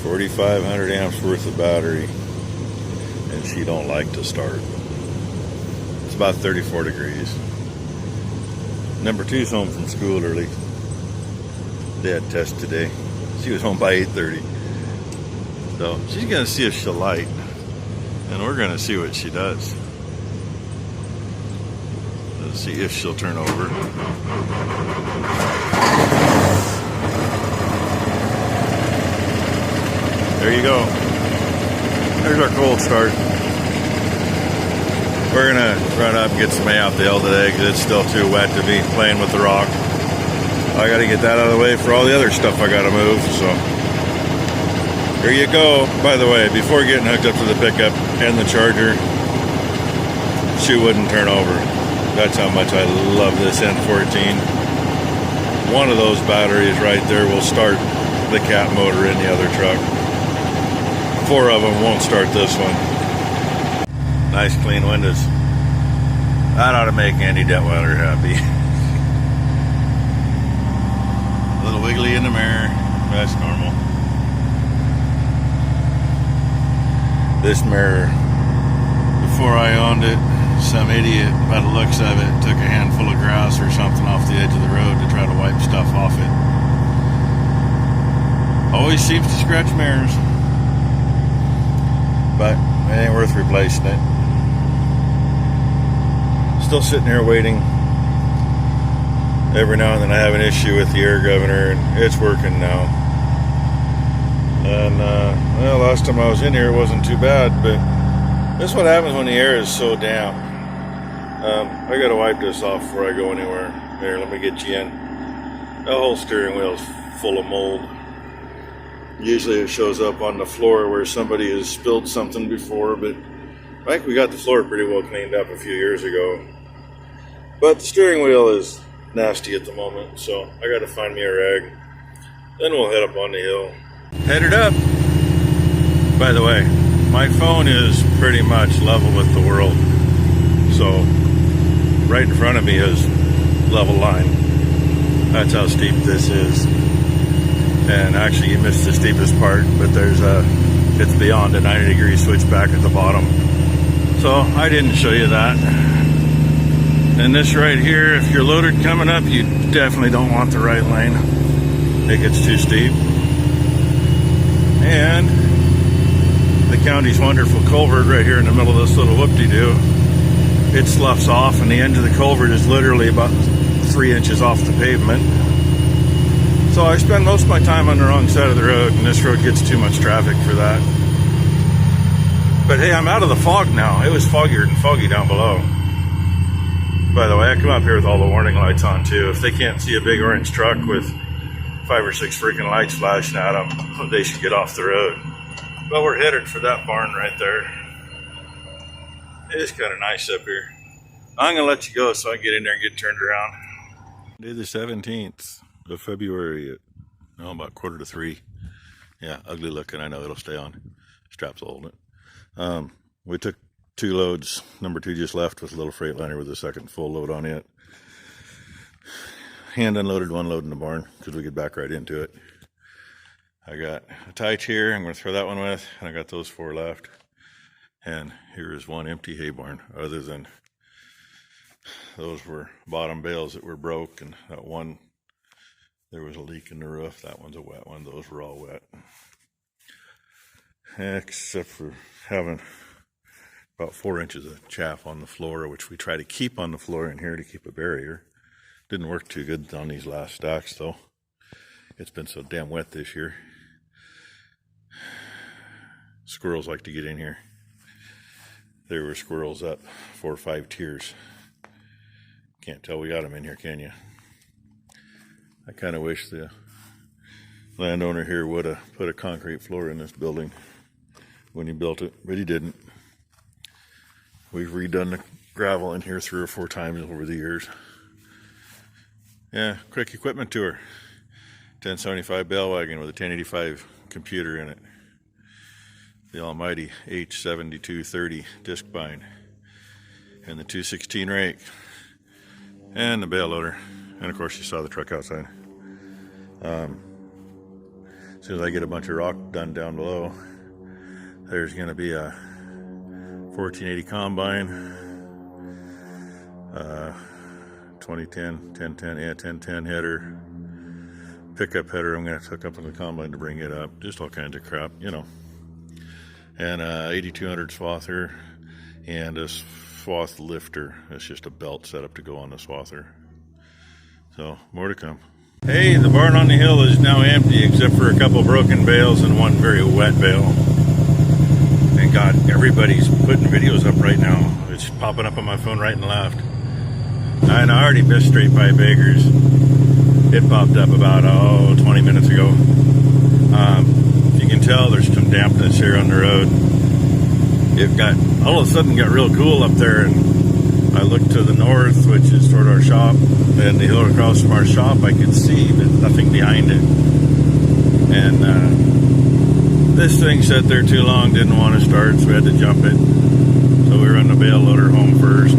4,500 amps worth of battery, and she don't like to start. It's about 34 degrees. Number two's home from school early. They had test today. She was home by 8:30. So she's gonna see if she'll light, and we're gonna see what she does. Let's see if she'll turn over. There you go. There's our cold start. We're gonna run up and get some hay out the hill today because it's still too wet to be playing with the rock. I gotta get that out of the way for all the other stuff I gotta move, so. Here you go. By the way, before getting hooked up to the pickup and the charger, she wouldn't turn over. That's how much I love this N14. One of those batteries right there will start the cat motor in the other truck. 4 of them won't start this one. Nice clean windows. That ought to make Andy Detweiler happy. A little wiggly in the mirror. That's normal. This mirror, before I owned it, some idiot, by the looks of it, took a handful of grass or something off the edge of the road to try to wipe stuff off it. Always seems to scratch mirrors, but it ain't worth replacing it. Still sitting here waiting. Every now and then I have an issue with the air governor, and it's working now. And well, last time I was in here it wasn't too bad, but this is what happens when the air is so damp. I gotta wipe this off before I go anywhere. Here, let me get you in. The whole steering wheel is full of mold. Usually it shows up on the floor where somebody has spilled something before, but I think we got the floor pretty well cleaned up a few years ago. But the steering wheel is nasty at the moment, so I gotta find me a rag. Then we'll head up on the hill. Headed up. By the way, my phone is pretty much level with the world. So right in front of me is level line. That's how steep this is. And actually you missed the steepest part, but it's beyond a 90-degree switchback at the bottom. So I didn't show you that. And this right here, if you're loaded coming up, you definitely don't want the right lane. It gets too steep. And the county's wonderful culvert right here in the middle of this little whoop-de-doo, it sloughs off, and the end of the culvert is literally about 3 inches off the pavement. So I spend most of my time on the wrong side of the road, and this road gets too much traffic for that. But hey, I'm out of the fog now. It was foggier and foggy down below. By the way, I come up here with all the warning lights on too. If they can't see a big orange truck with 5 or 6 freaking lights flashing at them, they should get off the road. But we're headed for that barn right there. It's kind of nice up here. I'm gonna let you go so I can get in there and get turned around. Day the 17th of February at about 2:45. Yeah, ugly looking. I know it'll stay on. Straps will hold it. We took 2 loads. Number 2 just left with a little Freightliner with a second full load on it. Hand unloaded 1 load in the barn because we could back right into it. I got a tie chair I'm going to throw that one with, and I got those 4 left. And here is 1 empty hay barn, other than those were bottom bales that were broke, and that one, there was a leak in the roof. That one's a wet one. Those were all wet. Except for having about 4 inches of chaff on the floor, which we try to keep on the floor in here to keep a barrier. Didn't work too good on these last stacks though. It's been so damn wet this year. Squirrels like to get in here. There were squirrels up 4 or 5 tiers. Can't tell we got them in here, can you? I kind of wish the landowner here would have put a concrete floor in this building when he built it, but he didn't. We've redone the gravel in here 3 or 4 times over the years. Yeah, quick equipment tour. 1075 bale wagon with a 1085 computer in it. The almighty H7230 disc bind. And the 216 rake. And the bale loader. And of course you saw the truck outside. As soon as I get a bunch of rock done down below, there's going to be a 1480 combine, 2010, 1010, yeah, 1010 header, pickup header. I'm going to hook up on the combine to bring it up. Just all kinds of crap, you know. And 8200 swather and a swath lifter. It's just a belt set up to go on the swather. So more to come. Hey, the barn on the hill is now empty except for a couple broken bales and one very wet bale. Thank God, everybody's putting videos up right now. It's popping up on my phone right and left. And I already missed Straight Pipe Acres. It popped up about 20 minutes ago. If you can tell, there's some dampness here on the road. It got all of a sudden got real cool up there, and I looked to the north, which is toward our shop, and the hill across from our shop I could see, but nothing behind it. And this thing sat there too long, didn't want to start, so we had to jump it. So we run the bale loader home first.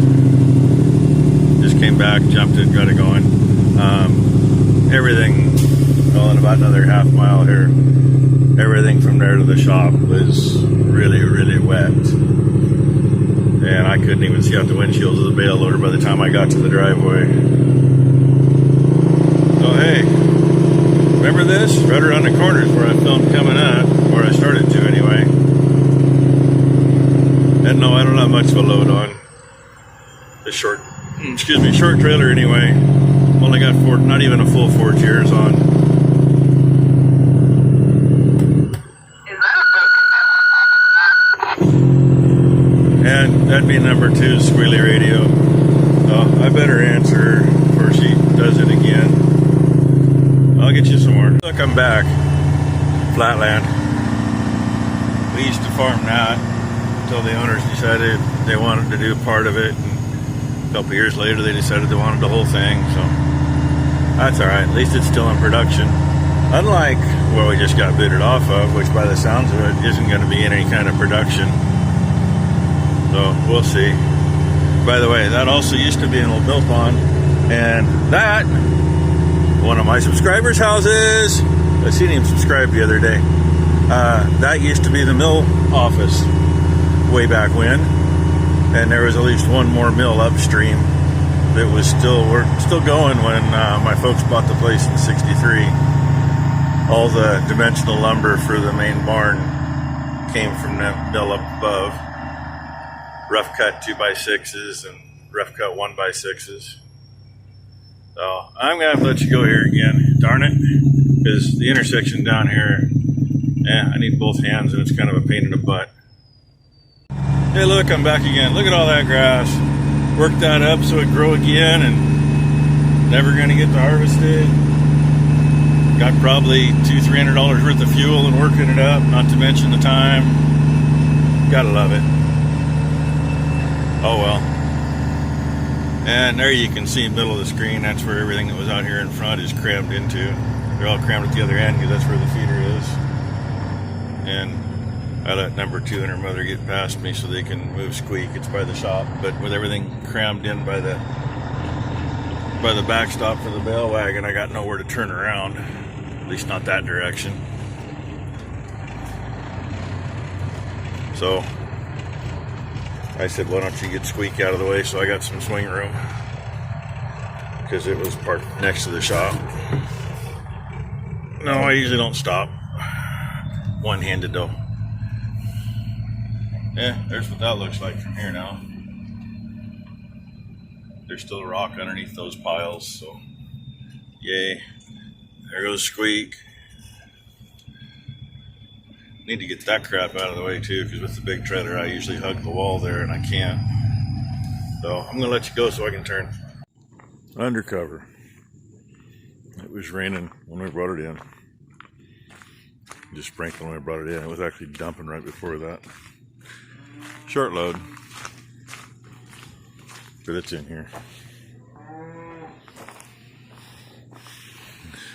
Just came back, jumped it, got it going. Everything, well, in about another half mile here, everything from there to the shop was really, really wet. And I couldn't even see out the windshields of the bale loader by the time I got to the driveway. So hey, remember this? Right around the corners where I filmed coming up, where I started to anyway. And no, I don't have much of a load on. The short trailer anyway. Only got not even a full 4 chairs on. And that'd be number 2 squealy radio. I better answer before she does it again. I'll get you some more. Look, I'm back. Flatland. We used to farm that until the owners decided they wanted to do part of it. And a couple years later, they decided they wanted the whole thing. So that's all right. At least it's still in production. Unlike what we just got booted off of, which by the sounds of it isn't going to be in any kind of production. So we'll see. By the way, that also used to be an old mill pond, and that, one of my subscribers' houses, I seen him subscribe the other day. That used to be the mill office way back when, and there was at least one more mill upstream that was still going when my folks bought the place in '63. All the dimensional lumber for the main barn came from the mill up above. Rough cut 2x6s and rough cut 1x6s. So I'm gonna have to let you go here again. Darn it, because the intersection down here, I need both hands and it's kind of a pain in the butt. Hey, look, I'm back again. Look at all that grass. Worked that up so it grow again, and never gonna get to harvest it. Got probably $200-300 worth of fuel and working it up, not to mention the time. Gotta love it. Oh well. And there you can see middle of the screen, that's where everything that was out here in front is crammed into. They're all crammed at the other end because that's where the feeder is. And I let number 2 and her mother get past me so they can move Squeak. It's by the shop, but with everything crammed in by the backstop for the bale wagon, I got nowhere to turn around. At least not that direction. So I said, why don't you get Squeak out of the way so I got some swing room, because it was parked next to the shop. No, I usually don't stop one-handed though. Yeah, there's what that looks like from here now. There's still a rock underneath those piles, so yay. There goes Squeak. Need to get that crap out of the way too, because with the big trailer I usually hug the wall there and I can't. So I'm gonna let you go so I can turn. Undercover. It was raining when we brought it in. Just sprinkled when I brought it in. It was actually dumping right before that. Short load. But it's in here.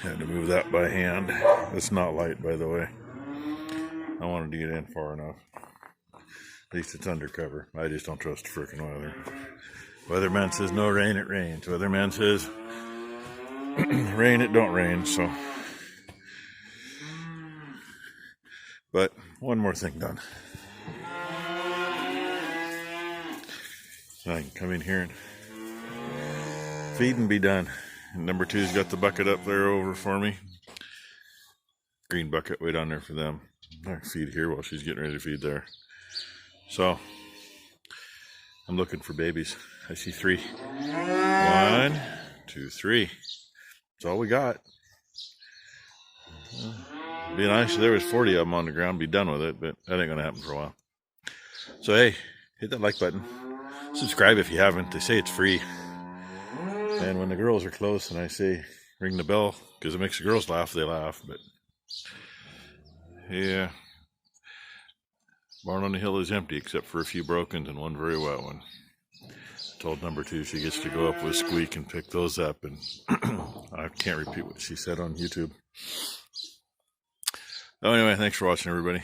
Had to move that by hand. It's not light, by the way. I wanted to get in far enough. At least it's undercover. I just don't trust the frickin' weather. Weatherman says no rain, it rains. Weatherman says rain, it don't rain. So But one more thing done. So I can come in here and feed and be done. And number 2's got the bucket up there over for me. Green bucket way down there for them. I can feed here while she's getting ready to feed there. So I'm looking for babies. I see 3. 1, 2, 3. That's all we got. Be nice if there was 40 of them on the ground, be done with it, but that ain't gonna happen for a while. So hey, hit that like button. Subscribe if you haven't. They say it's free. And when the girls are close and I say ring the bell, because it makes the girls laugh, they laugh. But yeah, barn on the hill is empty except for a few brokens and one very wet one. I told number 2 she gets to go up with Squeak and pick those up, and I can't repeat what she said on YouTube. Oh, anyway, thanks for watching, everybody.